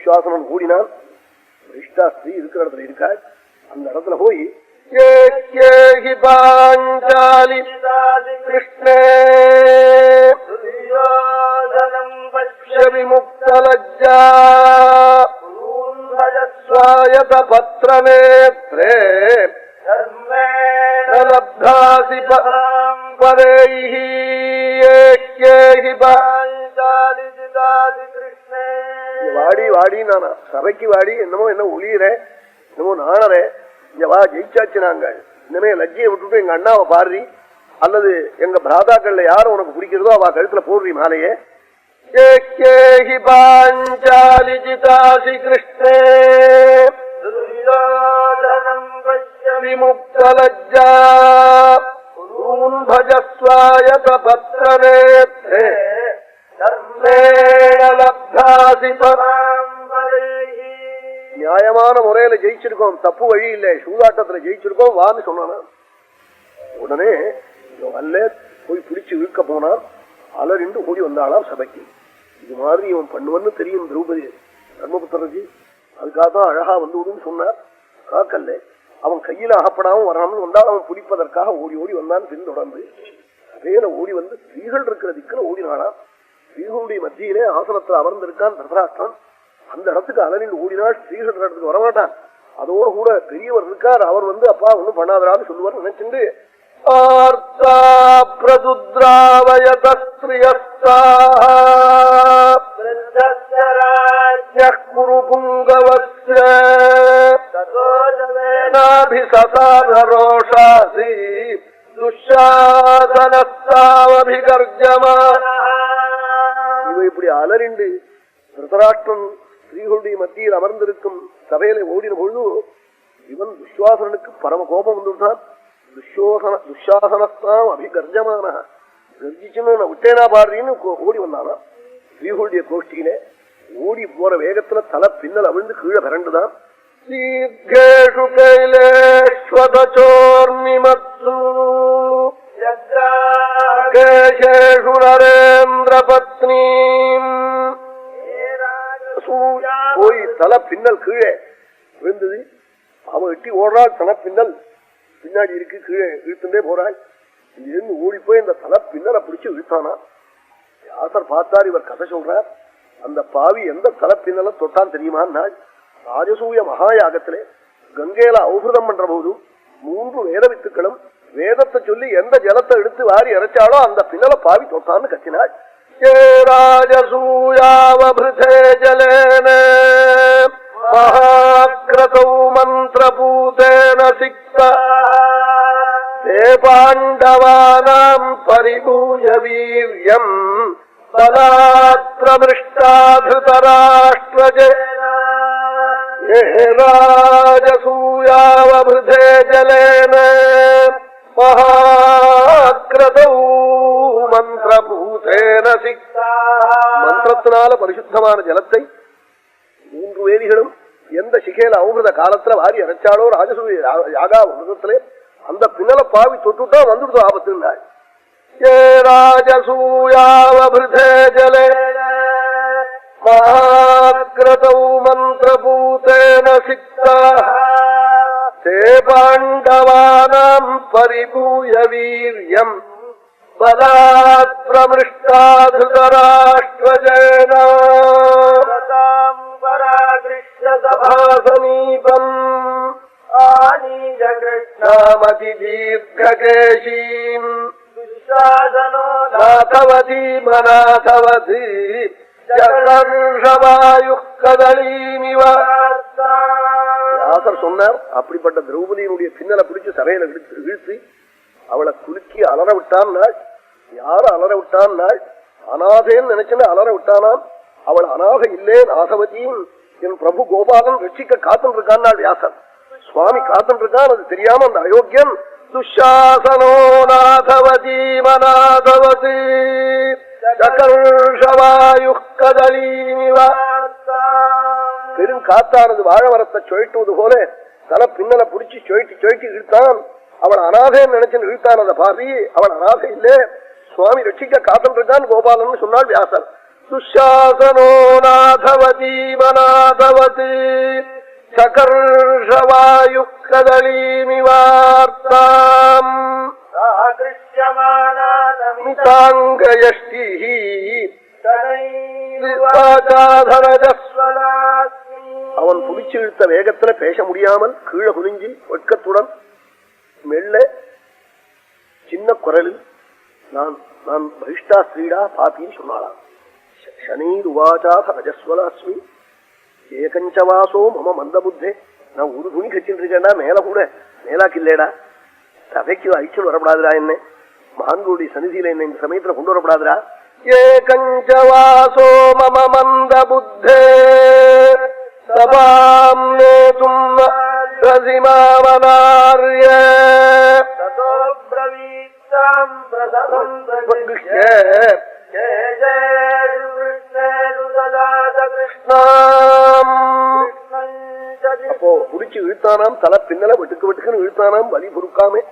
துஷாசனன் கூடினான். விஷ்டா ஸ்திரீ இருக்கிற இடத்துல இருக்கா. அந்த இடத்துல போய் கிருஷ்ணே விமுக்தலஜ்ஜா ஸ்வாயத பத்ரநேத்ரே லப்தாசி பரேஹி ஏக்யேஹி வாடி வாடி நானா சபைக்கு வாடி, என்னமோ என்ன ஒளியற, என்னமோ நாணற, இங்க வா ஜெயிச்சாச்சு நாங்கள், இனிமே லஜ்ஜியை விட்டுட்டு எங்க அண்ணாவை பாடுறி, அல்லது எங்க பிராதாக்கள்ல யாரும் உனக்கு பிடிக்கிறதோ அவ கழுத்துல போடுறி மாலையே. கிருஷ்ணே விமுக்தலஜ்ஜா பஜஸ்வாயத பத்ரநேத்ரே நியாயமான முறையில ஜெயிச்சிருக்கோம், தப்பு வழி இல்லை, சூதாட்டத்துல ஜெயிச்சிருக்கோம் வான்னு சொன்னானா. உடனே அல்ல போய் பிடிச்சு இழுக்க போனான். அலறிண்டு ஓடி வந்தாளாம் சபைக்கு. இது மாதிரி இவன் பண்ணுவன்னு தெரியும் திரௌபதி தர்மபுத்திரஜி, அதுக்காகத்தான் அழகா வந்து விடுன்னு சொன்னார். காக்கல்ல அவன் கையில அகப்படாம வராமல் வந்தால் அவன் பிடிப்பதற்காக ஓடி ஓடி வந்தான். பின்தொடர்ந்து அதேல ஓடி வந்து ஸ்திரீகள் இருக்கிற திக்குல ஓடினாளாம். ஸ்ரீகளுடைய மத்தியிலே ஆசனத்துல அமர்ந்திருக்கான் தர்தராஷ்டிரன். அந்த இடத்துக்கு அலறில் ஓடினாள். ஸ்ரீகள் இடத்துக்கு வரமாட்டான். அதோடு கூட பெரியவர் இருக்கார். அவர் வந்து அப்பா ஒண்ணும் பண்ணாதரான்னு சொல்லுவார் நினைச்சுண்டு இப்படி அலறிண்டு திருதராஷ்டிரன் ஸ்ரீகளுடைய மத்தியில் அமர்ந்திருக்கும் சபையில ஓடின பொழுது இவன் துஷ்வாசனுக்கு பரம கோபம் வந்துட்டான். துஷாசனஸ்தாம் அபிகர்ஜமான கர்ஜிச்சுன்னு நான் விட்டேனா பாடுறீன்னு ஓடி வந்தானா. ஸ்ரீகளுடைய கோஷ்டியில ஓடி போற வேகத்துல தலை பின்னல் அவிழ்ந்து கீழே பிறண்டுதான். தீர்கேஷு கைலேஷ்வதோர்மிமத்சு கேஷேஷு நரேந்திர பத்னீம் போய் தலை பின்னல் கீழே விழுந்தது. அவன் எட்டி ஓடுறாள். தலை பின்னல் பின்னாடி இருக்கு. கீழே இழுத்துட்டே போறாள். இங்கிருந்து ஓடி போய் இந்த தலை பின்னலை பிடிச்சு இழுத்தானா. வியாசர் பார்த்தார். இவர் கதை சொல்றார். அந்த பாவி எந்த தலை பின்னலை தொட்டான் தெரியுமா? ராஜசூய மகாயாகத்திலே கங்கையில ஔஹதம் பண்ற போது 3 வேத வித்துக்களும் வேதத்தை சொல்லி எந்த ஜலத்தை எடுத்து வாரி இறைச்சாலோ அந்த பின்னலை பாவி தொட்டான்னு கத்தினாள். ராஜசூயாவபிருதே ஜலேன மகாக்ரதௌ மந்திரபூதேன சிக்தா தே பாண்டவானாம் பரிபூய வீர்யம் பலாத் பிரமிஷ்டாத்ருதராஷ்ட்ரஜே ராஜசூயாவபிருதே ஜலேன மகாக்ரதௌ மந்திரபூதேன சிக்தா மந்திரத்தினால பரிசுத்தமான ஜலத்தை 3 வேதிகளும் எந்த சிகையில ஔஹத காலத்துல வாரி அரைச்சாலோ ராஜசூய யாகா உலகத்திலே அந்த பின்னலை பாவி தொட்டுட்டா வந்துடுது ஆபத்துனாள். ராஜசூயாவபிருதே ஜலேன மகாக்ரதௌ மந்திரபூதேன சிக்தா தே பாண்டவானாம் பரிபூய வீர்யம் பலாத் பிரமிஷ்டாத்ருதராஷ்ட்ரஜேன சமீபம் ஆனீய கிருஷ்ணாமதி தீர்க்ககேஷீம் துஷாசனோ நாதவதி மனாதவதி சொன்னார். அப்படிப்பட்ட திரௌபதியினுடைய பின்னலை பிடிச்சு சபையில வீழ்த்தி அவளை குலுக்கி அலற விட்டான். யார அலற விட்டான்? அநாதேன்னு நினைச்சுன்னு அலற விட்டானாம். அவள் அநாத இல்லே நாதவதியும் என் பிரபு கோபாலன் ரட்சிக்க காத்துட்டு இருக்கான். வியாசன் சுவாமி காத்துட்டு இருக்கான். அது தெரியாம அந்த அயோக்கியன் துஷாசனோ நாதவதி மனாதவதி பெரும் காத்தானது வாழமரத்தை சுழட்டுவது போல தலை பின்னலை பிடிச்சி சுழட்டி இழுத்தான். அவள் அநாதேன்னு நினைச்சு இழுத்தான். அந்த பாவி அவள் அநாத இல்லே, சுவாமி ரட்சிக்க காத்துட்டு இருக்கான் கோபாலன் சொன்னாள் வியாசன். துஷாசனோ நாதவதீவநாதவத் சகர்ஷவாயு கதளீமிவார்த்தாம் மிதாங்கயஷ்டி அவன் புடிச்சு இழுத்த வேகத்துல பேச முடியாமல் கீழே குனிஞ்சி வெட்கத்துடன் மெல்ல சின்ன குரலில் நான் நான் பகிஷ்டா ஸ்ரீடா பாப்பின்னு சொன்னாளாம். சனீருவாச்சாத ரஜஸ்வலாஸ்மி ஏகஞ்சவாசோ மம மந்த புத்தே, நான் ஒரு துணி கச்சிட்டு இருக்கேன்டா, மேல கூட மேலாக்கு இல்லேடா, சபைக்கு அழிச்சல் வரப்படாதுடா, என்ன மகான்களுடைய சன்னிதியில என்ன இந்த சமயத்துல கொண்டு வரப்படாதுடா. ஏகஞ்சவாசோ மம மந்த புத்தே சபாம் நேதும் ரசிமாவனார்ய அப்போ புடிச்சு இழுத்தானாம், தலை பின்னல வெட்டுக்கு வெட்டுக்குன்னு இழுத்தானாம், வலி பொறுக்காம